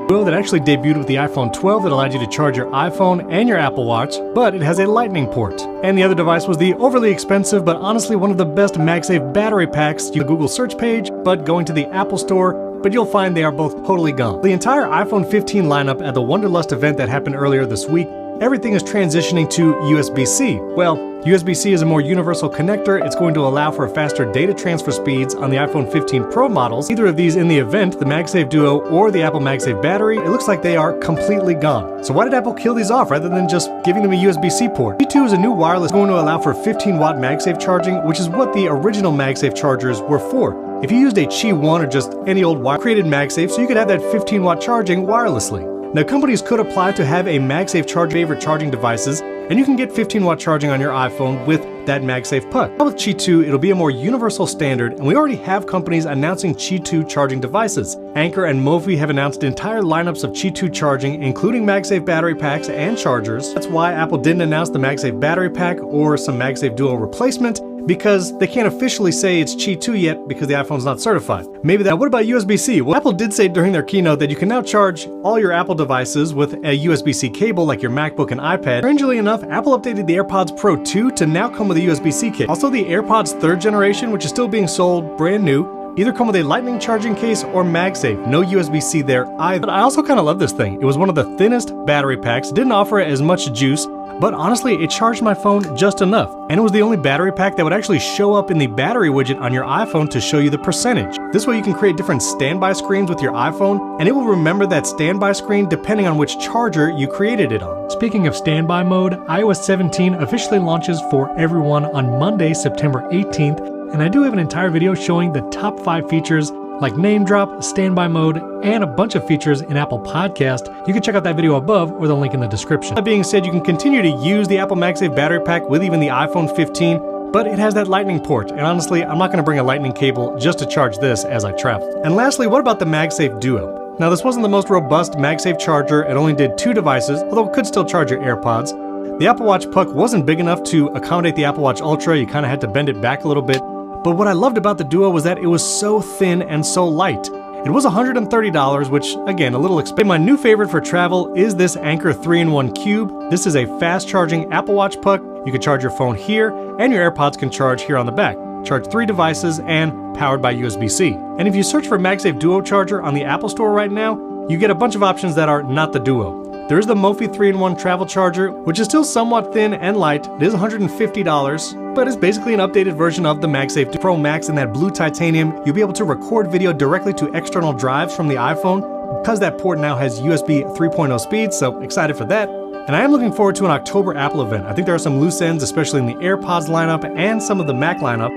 Duo that actually debuted with the iPhone 12 that allowed you to charge your iPhone and your Apple Watch, but it has a Lightning port. And the other device was the overly expensive, but honestly one of the best MagSafe battery packs you Google search page, but going to the Apple Store, but you'll find they are both totally gone. The entire iPhone 15 lineup at the Wonderlust event that happened earlier this week, everything is transitioning to USB-C. Well, USB-C is a more universal connector. It's going to allow for faster data transfer speeds on the iPhone 15 Pro models. Either of these in the event, the MagSafe Duo or the Apple MagSafe battery, it looks like they are completely gone. So why did Apple kill these off rather than just giving them a USB-C port? G2 is a new wireless going to allow for 15-watt MagSafe charging, which is what the original MagSafe chargers were for. If you used a Qi 1 or just any old wire, created MagSafe so you could have that 15-watt charging wirelessly. Now, companies could apply to have a MagSafe charge favorite charging devices, and you can get 15-watt charging on your iPhone with that MagSafe puck. Now with Qi 2, it'll be a more universal standard, and we already have companies announcing Qi 2 charging devices. Anker and Mophie have announced entire lineups of Qi 2 charging, including MagSafe battery packs and chargers. That's why Apple didn't announce the MagSafe battery pack or some MagSafe Duo replacement, because they can't officially say it's Qi 2 yet because the iPhone's not certified. Maybe that. What about USB-C? Well, Apple did say during their keynote that you can now charge all your Apple devices with a USB-C cable like your MacBook and iPad. Strangely enough, Apple updated the AirPods Pro 2 to now come with a USB-C cable. Also, the AirPods 3rd generation, which is still being sold brand new, either come with a lightning charging case or MagSafe. No USB-C there either. But I also kind of love this thing. It was one of the thinnest battery packs, didn't offer as much juice, but honestly, it charged my phone just enough. And it was the only battery pack that would actually show up in the battery widget on your iPhone to show you the percentage. This way you can create different standby screens with your iPhone, and it will remember that standby screen depending on which charger you created it on. Speaking of standby mode, iOS 17 officially launches for everyone on Monday, September 18th, and I do have an entire video showing the top 5 features like name drop, standby mode, and a bunch of features in Apple Podcast. You can check out that video above or the link in the description. That being said, you can continue to use the Apple MagSafe battery pack with even the iPhone 15, but it has that lightning port, and honestly, I'm not going to bring a lightning cable just to charge this as I travel. And lastly, what about the MagSafe Duo? Now, this wasn't the most robust MagSafe charger. It only did 2 devices, although it could still charge your AirPods. The Apple Watch puck wasn't big enough to accommodate the Apple Watch Ultra. You kind of had to bend it back a little bit. But what I loved about the Duo was that it was so thin and so light. It was $130, which, again, a little expensive. My new favorite for travel is this Anker 3-in-1 Cube. This is a fast-charging Apple Watch puck. You can charge your phone here, and your AirPods can charge here on the back. Charge 3 devices and powered by USB-C. And if you search for MagSafe Duo charger on the Apple Store right now, you get a bunch of options that are not the Duo. There is the Mophie 3-in-1 travel charger, which is still somewhat thin and light. It is $150, but it's basically an updated version of the MagSafe Pro Max in that blue titanium. You'll be able to record video directly to external drives from the iPhone because that port now has USB 3.0 speed, so excited for that. And I am looking forward to an October Apple event. I think there are some loose ends, especially in the AirPods lineup and some of the Mac lineup.